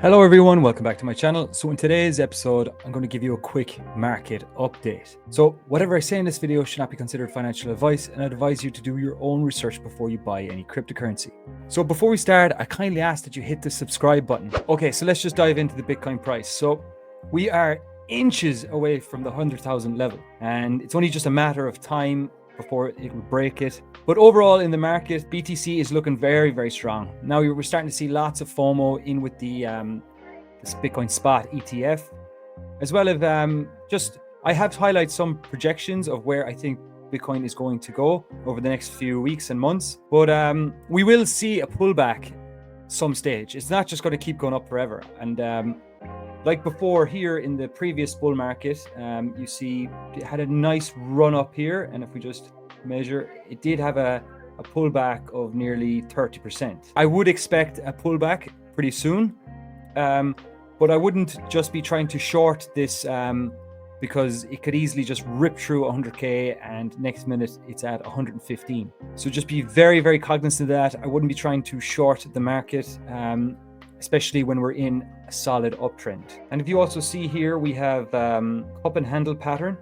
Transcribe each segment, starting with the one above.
Hello everyone, welcome back to my channel. So in today's episode, I'm going to give you a quick market update. So whatever I say in this video should not be considered financial advice, and I'd advise you to do your own research before you buy any cryptocurrency. So before we start, I kindly ask that you hit the subscribe button. Okay, so let's just dive into the Bitcoin price. So we are inches away from the 100,000 level, and it's only just a matter of time before it will break it. But overall in the market, BTC is looking very, very strong. Now we're starting to see lots of FOMO in with the this Bitcoin spot ETF, as well as I have highlighted some projections of where I think Bitcoin is going to go over the next few weeks and months. But we will see a pullback some stage. It's not just going to keep going up forever. And like before here in the previous bull market, you see it had a nice run up here. And if we just measure, it did have a pullback of nearly 30%. I would expect a pullback pretty soon, but I wouldn't just be trying to short this because it could easily just rip through 100K and next minute it's at 115. So just be very, very cognizant of that. I wouldn't be trying to short the market, especially when we're in a solid uptrend. And if you also see here, we have cup and handle pattern.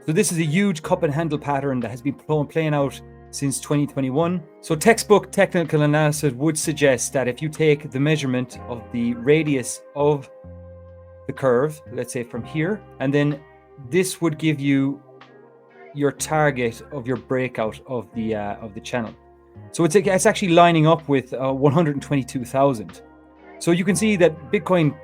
So this is a huge cup and handle pattern that has been playing out since 2021. So textbook technical analysis would suggest that if you take the measurement of the radius of the curve, let's say from here, and then this would give you your target of your breakout of the channel. So it's actually lining up with 122,000. So you can see that Bitcoin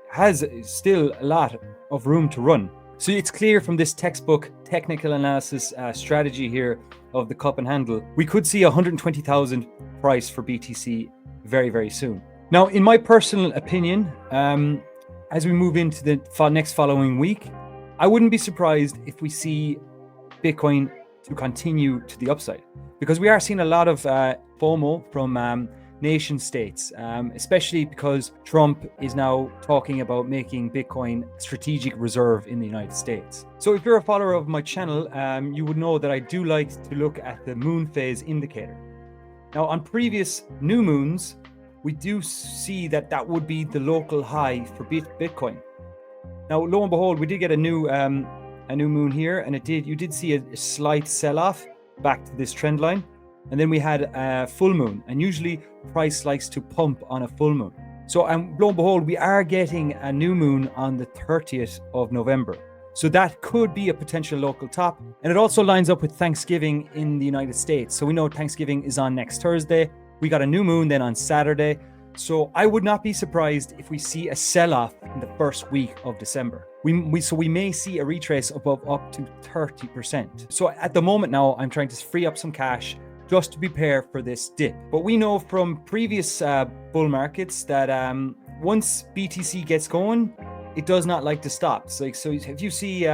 has still a lot of room to run. So it's clear from this textbook technical analysis strategy here of the cup and handle, we could see 120,000 price for BTC very, very soon. Now, in my personal opinion, as we move into the next following week, I wouldn't be surprised if we see Bitcoin to continue to the upside, because we are seeing a lot of FOMO from nation states, especially because Trump is now talking about making Bitcoin a strategic reserve in the United States. So if you're a follower of my channel, you would know that I do like to look at the moon phase indicator. Now on previous new moons, we do see that would be the local high for Bitcoin. Now lo and behold, we did get a new moon here, and you did see a slight sell-off back to this trend line. And then we had a full moon, and usually price likes to pump on a full moon. So lo and behold, we are getting a new moon on the 30th of November. So that could be a potential local top. And it also lines up with Thanksgiving in the United States. So we know Thanksgiving is on next Thursday. We got a new moon then on Saturday. So I would not be surprised if we see a sell-off in the first week of December. So we may see a retrace above up to 30%. So at the moment now, I'm trying to free up some cash just to prepare for this dip. But we know from previous bull markets that once BTC gets going, it does not like to stop. So if you see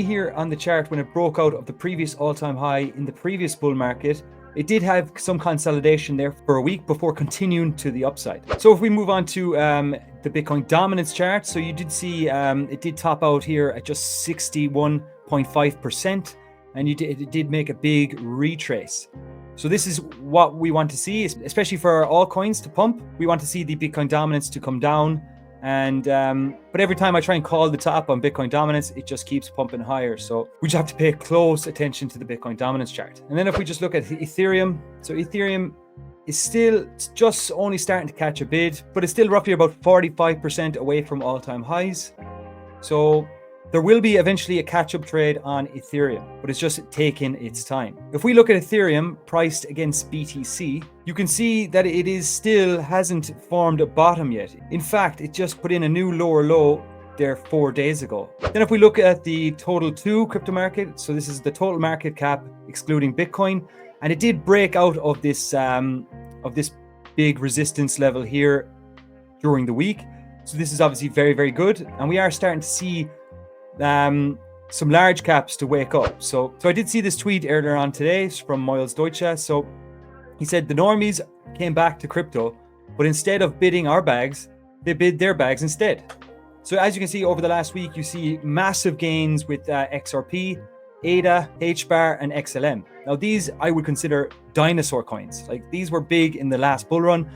here on the chart, when it broke out of the previous all-time high in the previous bull market, it did have some consolidation there for a week before continuing to the upside. So if we move on to the Bitcoin dominance chart, so you did see it did top out here at just 61.5%. And it did make a big retrace. So this is what we want to see, especially for our altcoins to pump. We want to see the Bitcoin dominance to come down. And but every time I try and call the top on Bitcoin dominance, it just keeps pumping higher. So we just have to pay close attention to the Bitcoin dominance chart. And then if we just look at Ethereum, so Ethereum is still just only starting to catch a bid, but it's still roughly about 45% away from all-time highs. So there will be eventually a catch-up trade on Ethereum, but it's just taking its time. If we look at Ethereum priced against BTC, you can see that it still hasn't formed a bottom yet. In fact, it just put in a new lower low there 4 days ago. Then if we look at the total 2 crypto market, so this is the total market cap excluding Bitcoin, and it did break out of this big resistance level here during the week. So this is obviously very, very good, and we are starting to see some large caps to wake up. So I did see this tweet earlier on today from Miles Deutsche. So he said the normies came back to crypto, but instead of bidding our bags, they bid their bags instead. So as you can see over the last week, you see massive gains with XRP. ADA, HBAR, and XLM. Now these I would consider dinosaur coins. Like these were big in the last bull run,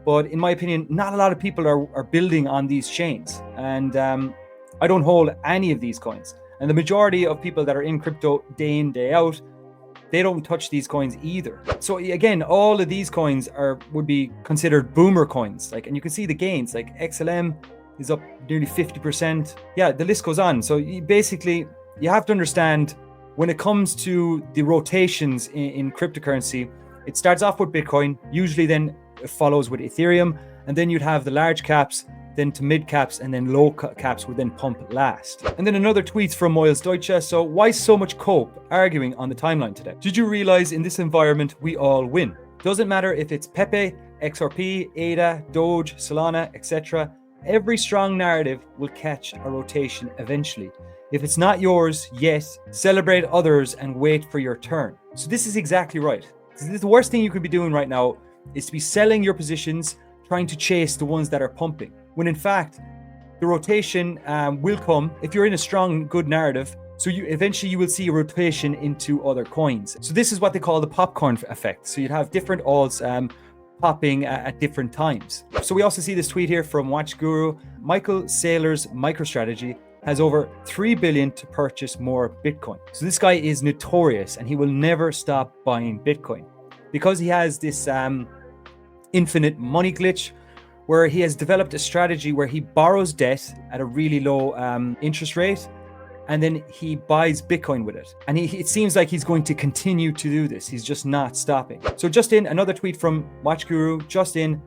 but in my opinion, not a lot of people are building on these chains. And I don't hold any of these coins. And the majority of people that are in crypto day in, day out, they don't touch these coins either. So again, all of these coins would be considered boomer coins. Like, and you can see the gains, like XLM is up nearly 50%. Yeah, the list goes on. So you have to understand when it comes to the rotations in cryptocurrency, it starts off with Bitcoin, usually then it follows with Ethereum, and then you'd have the large caps, then to mid caps, and then low caps would then pump last. And then another tweet from Miles Deutsche. So why so much cope arguing on the timeline today? Did you realize in this environment we all win? Doesn't matter if it's Pepe, XRP, ADA, Doge, Solana, etc. Every strong narrative will catch a rotation eventually. If it's not yours yet, celebrate others and wait for your turn. So this is exactly right. The worst thing you could be doing right now is to be selling your positions, trying to chase the ones that are pumping, when in fact the rotation will come if you're in a strong, good narrative. So eventually you will see a rotation into other coins. So this is what they call the popcorn effect. So you'd have different alts popping at different times. So we also see this tweet here from Watch Guru. Michael Saylor's MicroStrategy has over 3 billion to purchase more Bitcoin. So this guy is notorious and he will never stop buying Bitcoin because he has this infinite money glitch where he has developed a strategy where he borrows debt at a really low interest rate, and then he buys Bitcoin with it. And it seems like he's going to continue to do this. He's just not stopping. So just in, another tweet from Watch Guru, just in,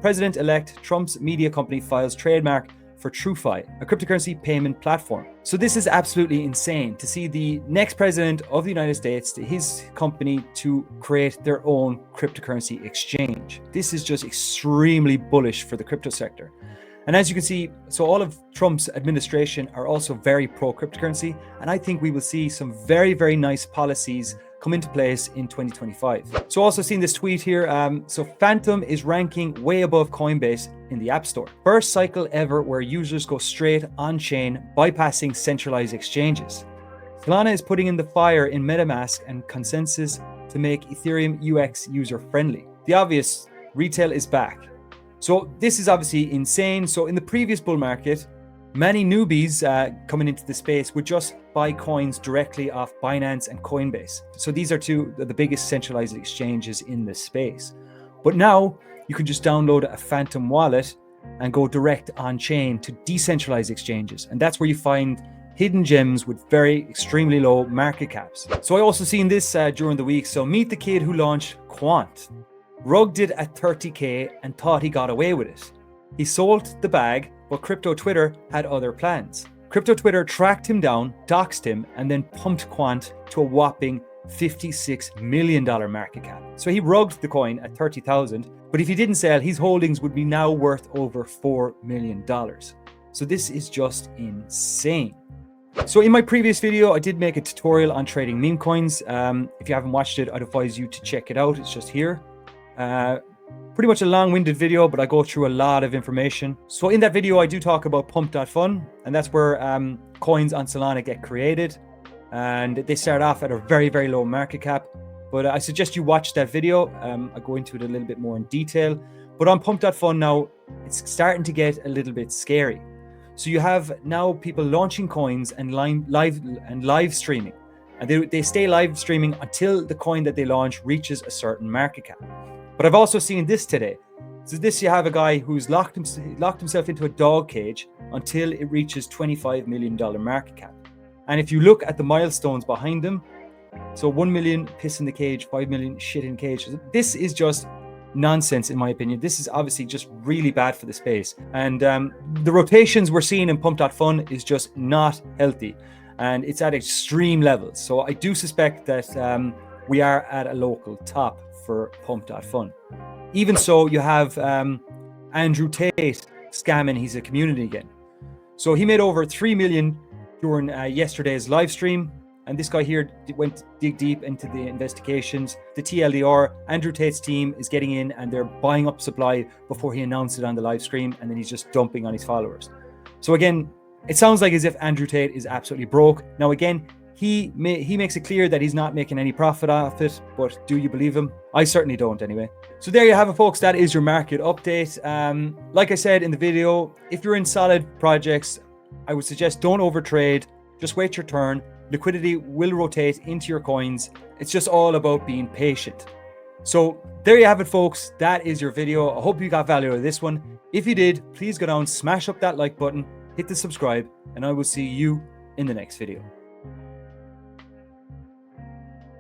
President-elect Trump's media company files trademark for TrueFi, a cryptocurrency payment platform. So this is absolutely insane to see the next president of the United States, his company, to create their own cryptocurrency exchange. This is just extremely bullish for the crypto sector. And as you can see, so all of Trump's administration are also very pro cryptocurrency. And I think we will see some very, very nice policies come into place in 2025. So also seeing this tweet here. So Phantom is ranking way above Coinbase in the App Store. First cycle ever where users go straight on chain, bypassing centralized exchanges. Solana is putting in the fire in MetaMask and consensus to make Ethereum UX user friendly. The obvious, retail is back. So this is obviously insane. So in the previous bull market, many newbies coming into the space would just buy coins directly off Binance and Coinbase. So these are two of the biggest centralized exchanges in this space. But now you can just download a Phantom wallet and go direct on chain to decentralized exchanges. And that's where you find hidden gems with very extremely low market caps. So I also seen this during the week. So meet the kid who launched Quant. Rugged it at 30K and thought he got away with it. He sold the bag, but crypto Twitter had other plans. Crypto Twitter tracked him down, doxed him, and then pumped Quant to a whopping $56 million market cap. So he rugged the coin at 30,000, but if he didn't sell, his holdings would be now worth over $4 million. So this is just insane. So in my previous video, I did make a tutorial on trading meme coins. If you haven't watched it, I'd advise you to check it out. It's just here. Pretty much a long-winded video, but I go through a lot of information. So in that video, I do talk about pump.fun, and that's where coins on Solana get created. And they start off at a very, very low market cap. But I suggest you watch that video. I go into it a little bit more in detail. But on pump.fun now, it's starting to get a little bit scary. So you have now people launching coins and live streaming. And they stay live streaming until the coin that they launch reaches a certain market cap. But I've also seen this today. So this, you have a guy who's locked himself into a dog cage until it reaches $25 million market cap. And if you look at the milestones behind him, so 1 million piss in the cage, 5 million shit in cage. This is just nonsense, in my opinion. This is obviously just really bad for the space. And the rotations we're seeing in pump.fun is just not healthy. And it's at extreme levels. So I do suspect that we are at a local top for pump.fun. Even so, you have Andrew Tate scamming his community again. So he made over 3 million during yesterday's live stream. And this guy here went dig deep into the investigations. The TLDR, Andrew Tate's team is getting in and they're buying up supply before he announced it on the live stream. And then he's just dumping on his followers. So again, it sounds like as if Andrew Tate is absolutely broke. Now again, He makes it clear that he's not making any profit off it, but do you believe him? I certainly don't anyway. So there you have it, folks. That is your market update. Like I said in the video, if you're in solid projects, I would suggest don't overtrade. Just wait your turn. Liquidity will rotate into your coins. It's just all about being patient. So there you have it, folks. That is your video. I hope you got value out of this one. If you did, please go down, smash up that like button, hit the subscribe, and I will see you in the next video.